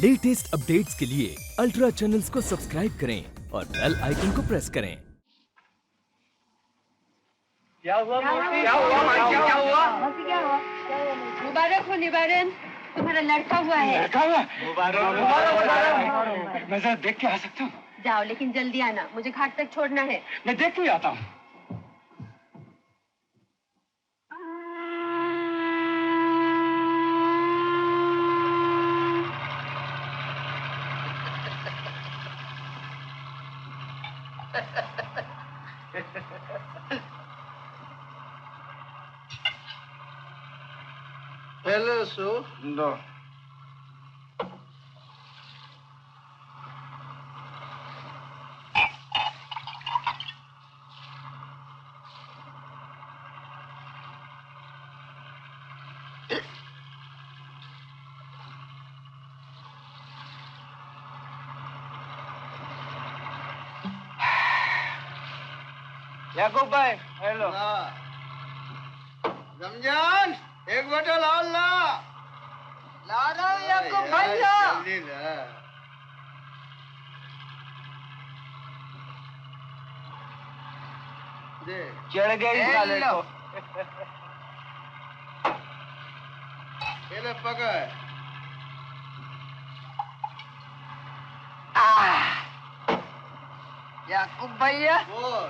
Latest updates के लिए ultra channels को सब्सक्राइब करें और बेल आइकन को प्रेस करें। क्या हुआ? क्या हुआ? मुबारक हो निवारण, तुम्हारा लड़का हुआ है। लड़का हुआ? मुबारक। मैं जरा देख के आ सकता हूँ? जाओ, लेकिन जल्दी आना, मुझे घाट तक छोड़ना है। मैं देख के आता हूँ। हेलो सो दो। याकूब भाई, हेलो। रमजान, एक बोतल और ला। ला रहा हूँ याकूब भैया। जल्दी ला। दे। चढ़ गई साले को। ये ले पकड़। याकूब भैया, बोल।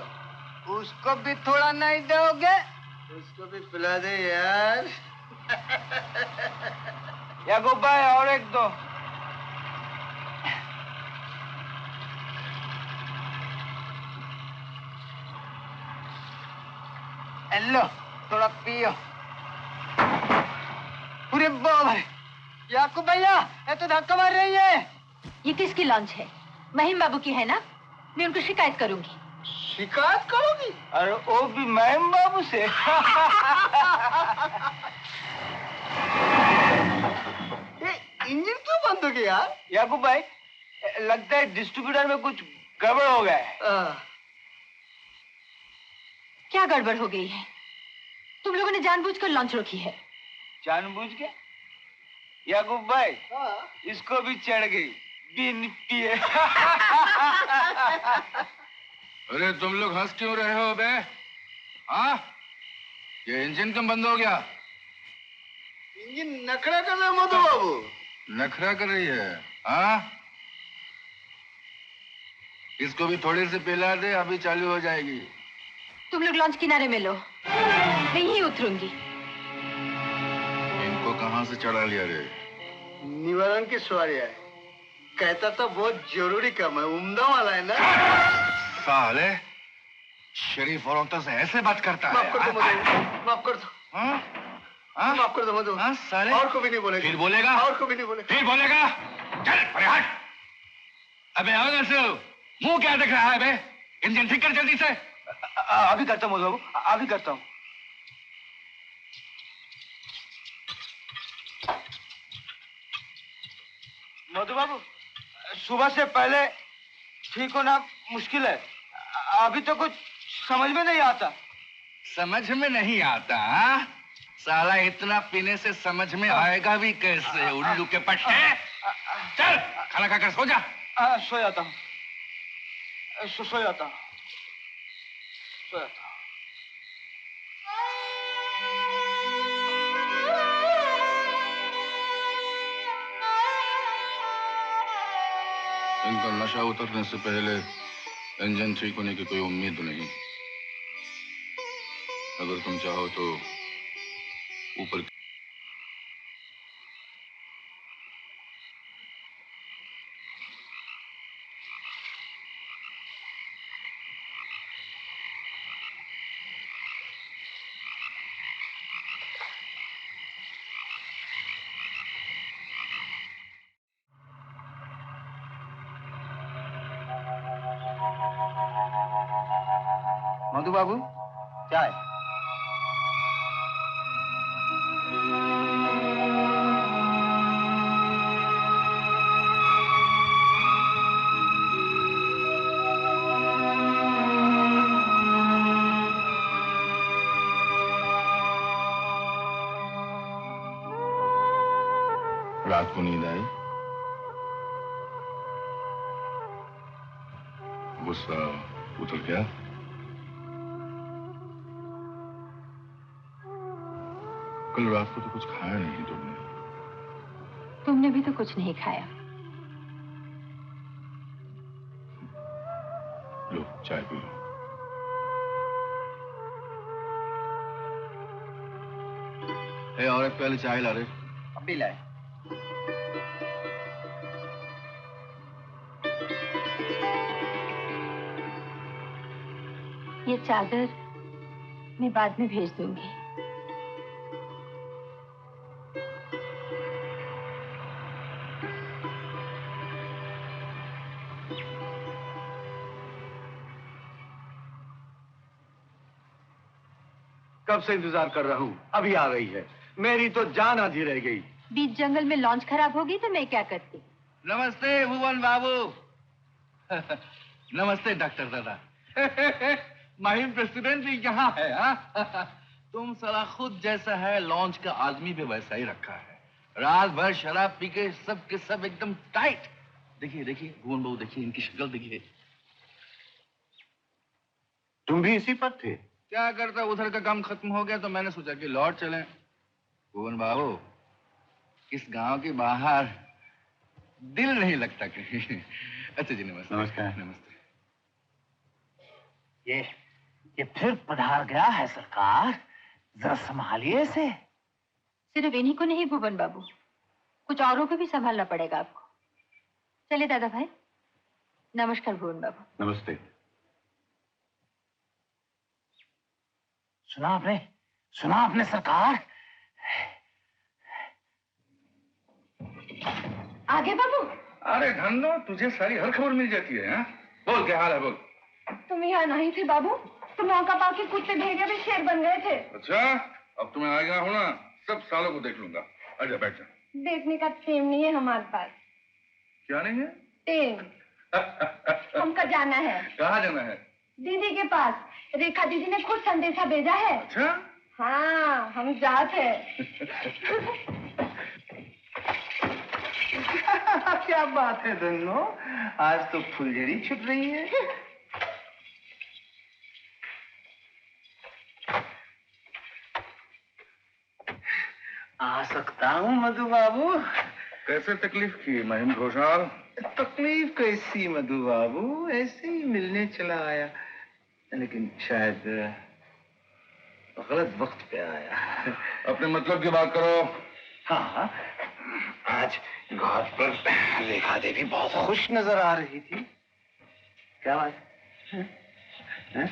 उसको भी थोड़ा नहीं दोगे? उसको भी पिला दे यार। याकूब भाई, और एक दो। लो, थोड़ा पियो। पूरे भाई, याकूब भैया, ये तो धक्का मार रही है। ये किसकी लॉन्च है? महिम बाबू की है ना? मैं उनको शिकायत करूंगी। शिकायत करोगी? अरे वो भी महिम बाबू से। ये इंजन क्यों बंद हो गया यार? याकूब भाई, लगता है डिस्ट्रीब्यूटर में कुछ गड़बड़ हो गया है। क्या गड़बड़ हो गई है? तुम लोगों ने जानबूझकर लॉन्च रोकी है। जानबूझ के? याकूब भाई, इसको भी चढ़ गई बिन पिए। अरे तुम लोग हंस क्यों रहे हो बे? हाँ? ये इंजन क्यों बंद हो गया? इंजन नखरा कर रहा है मधु बाबू। नखरा कर रही है? हाँ? इसको भी थोड़ी सी पिला दे, अभी चालू हो जाएगी। तुम लोग लॉन्च किनारे में लो, मैं यहीं उतरूंगी। इनको कहाँ से चढ़ा लिया रे? निवारण की सवारी है। कहता था बहुत जरूरी काम है, उम्दा वाला है ना। साले, शरीफ औरतों से ऐसे बात करता है? माफ कर दो मधु, माफ कर दो। हाँ? हाँ? माफ कर दो मधु। हाँ साले? और को भी नहीं बोलेगा। फिर बोलेगा? और को भी नहीं बोलेगा। फिर बोलेगा? चल परे हट। अबे आओ ना सो, मुंह क्या दिख रहा है बे? इंजन ठीक कर जल्दी से। अभी करता हूँ मधु बाबू, अभी करता हूँ। मधु बाबू, सुबह से पहले ठीक होना मुश्किल है। अभी तो कुछ समझ में नहीं आता। समझ में नहीं आता? साला इतना पीने से समझ में आएगा भी कैसे? उल्लू के पट्टे। चल खाना खाकर सो जा। सो जाता हूँ, सो जाता हूँ, सो जाता हूँ। इनका नशा उतरने से पहले इंजन ठीक होने की कोई उम्मीद नहीं। अगर तुम चाहो तो ऊपर मधु बाबू, चाय। रात को नींद आई? गुस्सा उतर गया? कल रात को तो कुछ खाया नहीं तुमने। तुमने भी तो कुछ नहीं खाया। लो चाय पी लो। और एक प्याली चाय ला रहे। अभी लाए। ये चादर मैं बाद में भेज दूंगी। कब से इंतजार कर रहा हूँ, अभी आ गई है। मेरी तो जान आधी रह गई। बीच जंगल में लॉन्च खराब होगी तो मैं क्या करती। नमस्ते भुवन बाबू। नमस्ते डॉक्टर दादा। महिम प्रेसिडेंट भी यहाँ है। हाँ? तुम साला खुद जैसा है, लॉन्च का आदमी भी वैसा ही रखा है। रात भर शराब पी के सब के सब एकदम टाइट। देखिए देखिए भुवन बाबू, देखिए इनकी शक्ल देखिए। तुम भी इसी पर थे? क्या करता, उधर का काम खत्म हो गया तो मैंने सोचा कि लौट चलें। भुवन बाबू, इस गांव के बाहर दिल नहीं लगता कहीं। अच्छा जी नमस्ते। नमस्कार। नमस्ते। ये फिर पधार गया है सरकार, जरा संभालिए इसे। सिर्फ इन्हीं को नहीं भुवन बाबू, कुछ औरों को भी संभालना पड़ेगा आपको। चलिए दादा भाई। नमस्कार भुवन बाबू। नमस्ते। सुना आपने सरकार? आगे बाबू। अरे धन्नो, तुझे सारी हर खबर मिल जाती है। हाँ? बोल क्या हाल है, बोल। तुम यहाँ नहीं थे बाबू, तुम मौका पाके कुत्ते भेजे भी शेर बन गए थे। अच्छा, अब तुम्हें आ गया हो ना, सब सालों को देख लूंगा। आजा बैठ जा। देखने का टेम नहीं है हमारे पास। क्या नहीं है? टेम। हमको जाना है। कहाँ जाना है? दीदी के पास। रेखा दीदी ने खुद संदेशा भेजा है। अच्छा? हाँ, हम जाते हैं। क्या बात है धन्नो, आज तो फुलझड़ी छुट रही है। आ सकता हूँ मधु बाबू? कैसे तकलीफ की महिम घोषाल? तकलीफ कैसी मधु बाबू, ऐसे ही मिलने चला आया, लेकिन शायद गलत वक्त पे आया। अपने मतलब की बात करो। हाँ, आज घाट पर रेखा देवी बहुत खुश नजर आ रही थी। क्या बात है?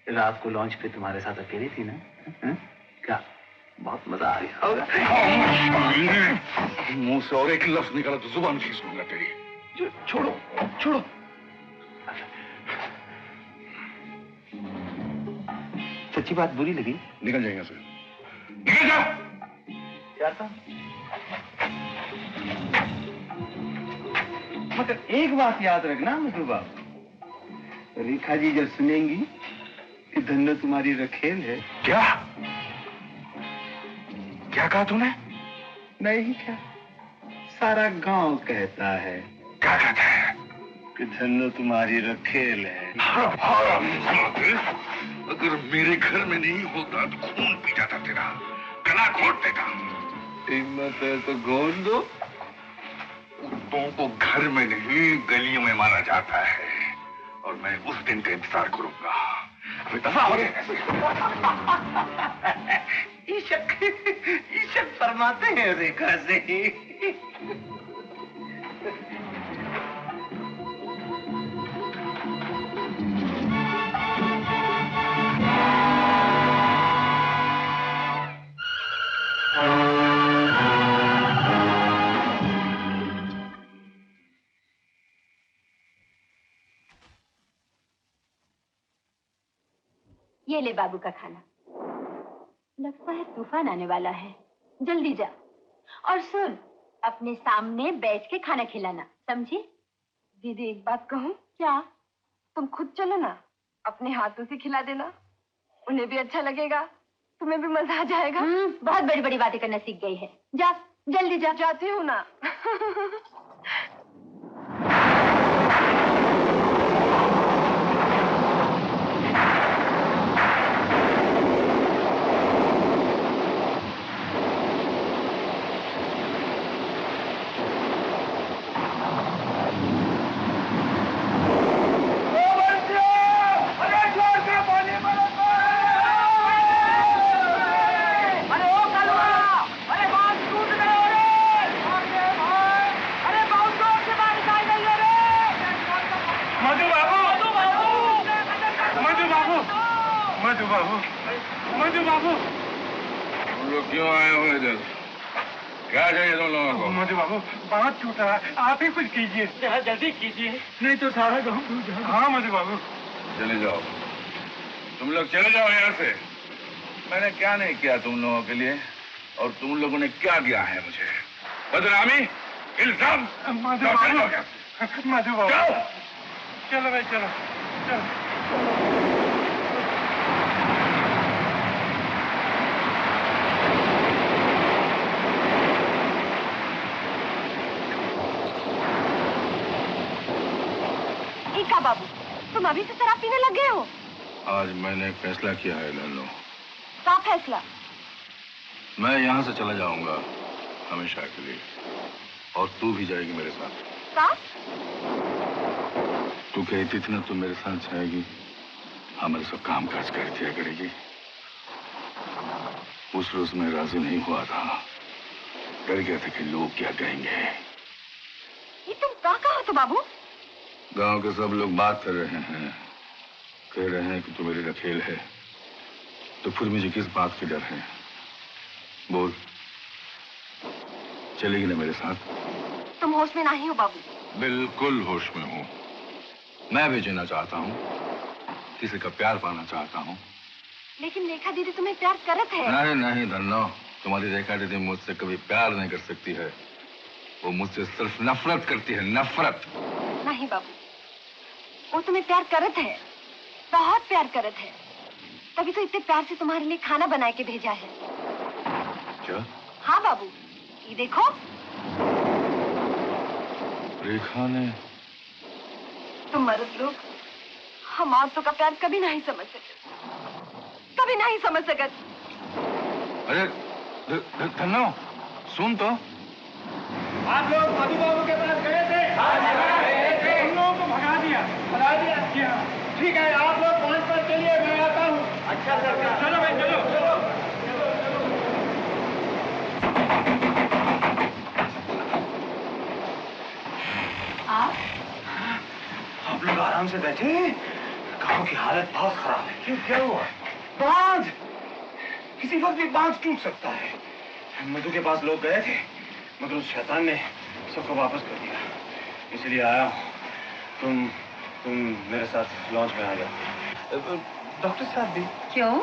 रात को लॉन्च पे तुम्हारे साथ अकेली थी ना? क्या बहुत मजा आ गया होगा। मुंह से और एक लफ्ज निकाला तो जुबान खींच लूंगा तेरी। छोड़ो छोड़ो। सच्ची बात बुरी लगी? निकल जाएगा सर, निकल जा। जाता, मगर एक बात याद रखना मधु बाबू, रेखा जी जब सुनेंगी कि धन्नो तुम्हारी रखेल है। क्या क्या कहा तूने? नहीं क्या, सारा गांव कहता है। क्या कहता है? कि धन्नो तुम्हारी रखेल है। अगर मेरे घर में नहीं होता तो खून पी जाता तेरा, गला घोट देता। हिम्मत है तो घोट दो। कुत्तों को घर में नहीं गलियों में मारा जाता है, और मैं उस दिन का इंतजार करूंगा। ईशक फरमाते हैं रेखा से। ये ले बाबू का खाना। लगता है तूफान आने वाला है, जल्दी जा। और सुन, अपने सामने बैठ के खाना खिलाना, समझी? दीदी एक बात कहूँ? क्या? तुम खुद चलो ना, अपने हाथों से खिला देना, उन्हें भी अच्छा लगेगा, तुम्हें भी मजा आ जाएगा। बहुत बड़ी बड़ी बातें करना सीख गई है। जा जल्दी जा। जाती हूँ ना। बाबू। तुम लोग क्यों आए हो इधर? क्या चाहिए तुम लोगों को? मधु बाबू, बात टूटा है, आप ही कुछ कीजिए। जरा जल्दी कीजिए, नहीं तो सारा गाँव डूब जाएगा। हाँ मधु बाबू। चले जाओ, तुम लोग चले जाओ यहाँ से। मैंने क्या नहीं किया तुम लोगों के लिए, और तुम लोगों ने क्या किया है मुझे? बदनामी, इल्जाम। मधु बाबू, मधु बाबू, चलो भाई, चलो चलो। इका बाबू, तुम अभी से शराब पीने लग गए हो? आज मैंने एक फैसला किया है लल्लू। क्या फैसला? मैं यहाँ से चला जाऊंगा हमेशा के लिए, और तू भी जाएगी मेरे साथ। क्या? तू कहती थी ना तू मेरे साथ जाएगी, हमारे सब काम काज कर दिया करेगी। उस रोज मैं राजी नहीं हुआ था, डर गया था कि लोग क्या कहेंगे। ये तुम क्या कहा तो बाबू? गांव के सब लोग बात कर रहे हैं, कह रहे हैं कि तू मेरी रखेल है, तो फिर मुझे किस बात की डर है? बोल, चलेगी ना मेरे साथ? तुम होश में नहीं हो बाबू। बिल्कुल होश में हूँ। मैं भी जीना चाहता हूँ, किसी का प्यार पाना चाहता हूँ। लेकिन रेखा दीदी तुम्हें प्यार करत है। नहीं नहीं धन्नो, तुम्हारी रेखा दीदी मुझसे कभी प्यार नहीं कर सकती है। वो मुझसे सिर्फ नफरत करती है, नफरत। नहीं बाबू, वो तुम्हें प्यार करत है, बहुत प्यार करत है। तभी तो इतने प्यार से तुम्हारे लिए खाना बना के भेजा है। क्या? हाँ बाबू, ये देखो। रेखा ने? तुम मर्द लोग हम औरतों का प्यार कभी नहीं समझ सके, कभी नहीं समझ सकते। अरे धन्नो, सुन तो। आप लोग मधु बाबू के पास गए थे? हम लोगों को भगा दिया। जी हाँ। ठीक है, आप लोग पहुंच पर चलिए, मैं आता हूँ। अच्छा सर, चलो भाई, चलो चलो। आप लोग आराम से बैठे। गांव की हालत बहुत खराब है। क्यों, क्या हुआ? बांध, किसी वक्त भी बांध टूट सकता है। मधु के पास लोग गए थे, मगर उस शैतान ने सबको वापस कर दिया, इसलिए आया हूँ। तुम मेरे साथ लॉन्च में आ जाओ। डॉक्टर साहब भी। क्यों?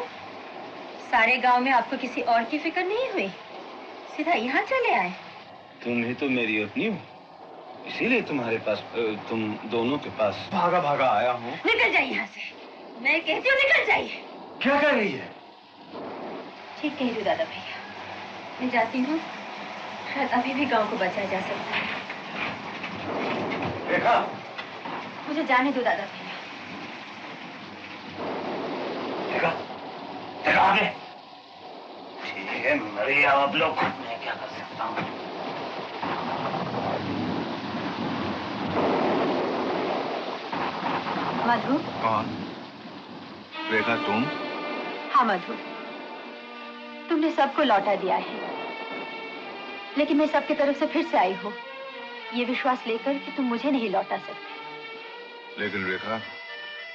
सारे गांव में आपको किसी और की फिक्र नहीं हुई? सीधा यहाँ चले आए? तुम ही तो मेरी अपनी हो, इसीलिए तुम्हारे पास, तुम दोनों के पास भागा भागा आया हूँ। निकल जाइए यहाँ से, मैं कहती हूँ निकल जाइए। क्या कह रही है? ठीक कह रही हूँ दादा भैया, मैं जाती हूँ, शायद अभी भी गांव को बचाया जा सकता है। रेखा, मुझे जाने दो दादा भैया। देखा देखा आगे। ठीक है, मरे आप लोग, मैं क्या कर सकता हूँ। मधु। कौन? रेखा तुम? हाँ मधु, तुमने सबको लौटा दिया है, लेकिन मैं सबकी तरफ से फिर से आई हूँ, ये विश्वास लेकर कि तुम मुझे नहीं लौटा सकते। लेकिन रेखा,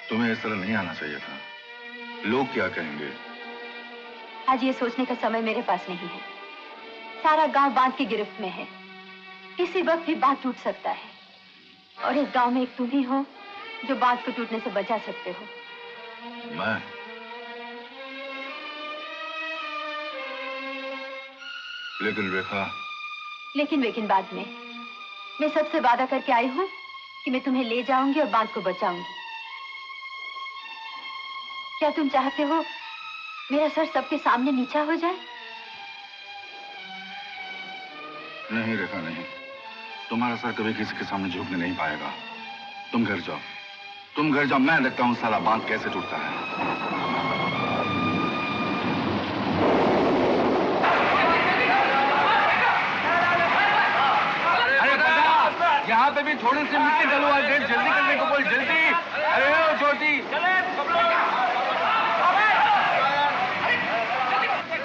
तुम्हें इस तरह नहीं आना चाहिए था। लोग क्या कहेंगे? आज ये सोचने का समय मेरे पास नहीं है। सारा गांव बांध की गिरफ्त में है, किसी वक्त भी बांध टूट सकता है, और इस गांव में एक तुम ही हो जो बांध को टूटने से बचा सकते हो। मैं? लेकिन रेखा। लेकिन बाद में मैं सबसे वादा करके आई हूँ कि मैं तुम्हें ले जाऊंगी और बांध को बचाऊंगी। क्या तुम चाहते हो मेरा सर सबके सामने नीचा हो जाए? नहीं रेखा, नहीं, तुम्हारा सर कभी किसी के सामने झुकने नहीं पाएगा। तुम घर जाओ, तुम घर जाओ, मैं देखता हूँ सारा बांध कैसे टूटता है। यहाँ पे भी थोड़ी सी मिट्टी डलवा दे, जल्दी करने को बोल, जल्दी। अरे ओ छोटी,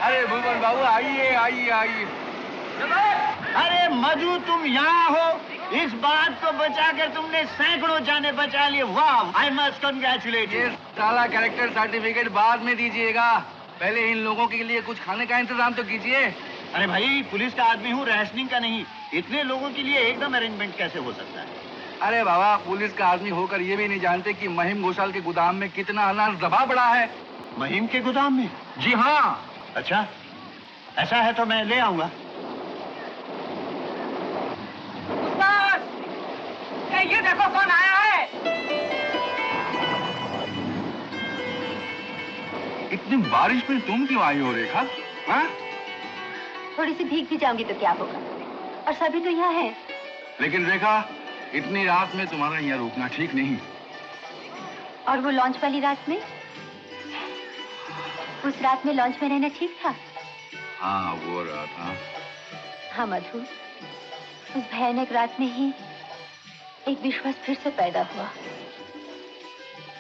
अरे भुवन बाबू, आइए आइए आइए। अरे मधु, तुम यहाँ हो? इस बात को बचाकर तुमने सैकड़ों जाने बचा लिए। वाह, आई मस्ट कंग्रेचुलेट। ये साला कैरेक्टर सर्टिफिकेट बाद में दीजिएगा, पहले इन लोगों के लिए कुछ खाने का इंतजाम तो कीजिए। अरे भाई, पुलिस का आदमी हूँ, रैशनिंग का नहीं। इतने लोगों के लिए एकदम अरेंजमेंट कैसे हो सकता है? अरे बाबा, पुलिस का आदमी होकर ये भी नहीं जानते कि महिम घोषाल के गोदाम में कितना अनाज दबा पड़ा है। महिम के गोदाम में? जी हाँ। अच्छा, ऐसा है तो मैं ले आऊंगा। ये देखो कौन आया है। इतनी बारिश में तुम क्यों आई हो रेखा? हाँ? थोड़ी सी भीग भी जाऊंगी तो क्या होगा, और सभी तो यहाँ हैं। लेकिन रेखा, इतनी रात में तुम्हारा यहाँ रुकना ठीक नहीं। और वो लॉन्च वाली रात में, उस रात में लॉन्च में रहना ठीक था। हाँ, वो रात। हाँ मधु, उस भयानक रात में ही एक विश्वास फिर से पैदा हुआ।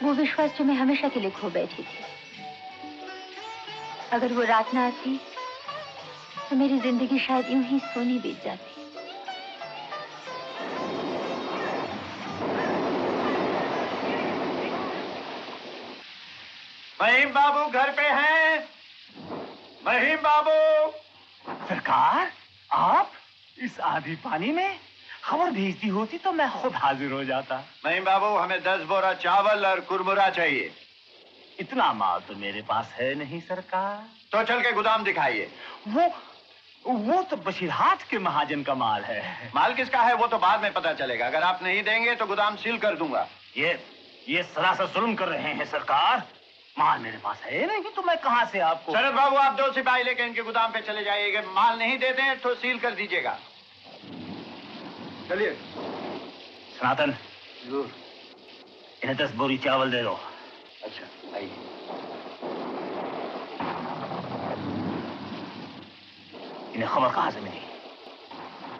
वो विश्वास जो मैं हमेशा के लिए खो बैठी थी। अगर वो रात ना आती तो मेरी जिंदगी शायद यूं ही सोनी बीत जाती। महिम बाबू घर पे हैं? महिम बाबू। सरकार, आप इस आधी पानी में? खबर भेजती होती तो मैं खुद हाजिर हो जाता। महिम बाबू, हमें 10 बोरा चावल और कुरमुरा चाहिए। इतना माल तो मेरे पास है नहीं सरकार। तो चल के गोदाम दिखाइए। वो तो बशीरहाट के महाजन का माल है। माल किसका है वो तो बाद में पता चलेगा। अगर आप नहीं देंगे तो गोदाम सील कर दूंगा। ये सरासर जुल्म कर रहे हैं सरकार। माल मेरे पास है नहीं तो मैं कहां से आपको। शरद बाबू, आप 2 सिपाही लेके इनके गोदाम पे चले जाइएगा। माल नहीं देते हैं तो सील कर दीजिएगा। चलिए। सनातन, इन्हें 10 बोरी चावल दे दो। अच्छा, आइए। इन्हें खबर कहां से मिली?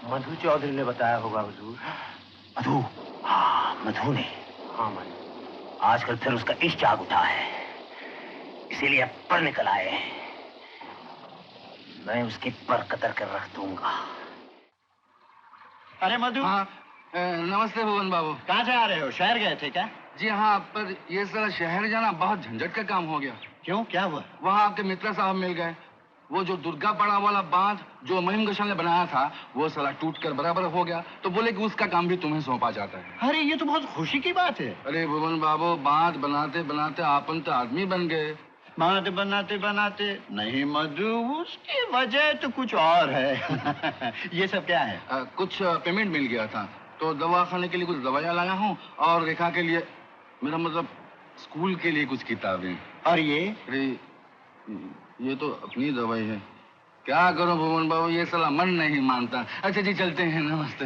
मधु चौधरी ने बताया होगा हुजूर। मधु? हाँ, मधु ने। हाँ मधु। आजकल फिर उसका इश्क जाग उठा है, इसीलिए पर निकल आए। मैं उसके पर कतर कर रख दूंगा। अरे मधु। हाँ, नमस्ते भुवन बाबू। कहाँ से आ रहे हो? शहर गए थे क्या? जी हाँ, पर ये सारा शहर जाना बहुत झंझट का काम हो गया। क्यों, क्या हुआ? वहाँ आपके मित्र साहब मिल गए। वो जो दुर्गापाड़ा वाला बांध जो महिम घोषाल ने बनाया था, वो सारा टूटकर बराबर हो गया। तो बोले कि उसका काम भी तुम्हें सौंपा जाता है। अरे ये तो बहुत खुशी की बात है। अरे भुवन बाबू, बांध बनाते बनाते आपन तो आदमी बन गए। बांध बनाते बनाते नहीं मधु, उसकी वजह तो कुछ और है। ये सब क्या है? कुछ पेमेंट मिल गया था तो दवा खाने के लिए कुछ दवाइयाँ लाया हूँ, और रेखा के लिए, मेरा मतलब स्कूल के लिए कुछ किताबें। और ये? अरे ये तो अपनी दवाई है। क्या करूं भुवन बाबू, ये साला मन नहीं मानता। अच्छा जी, चलते हैं। नमस्ते।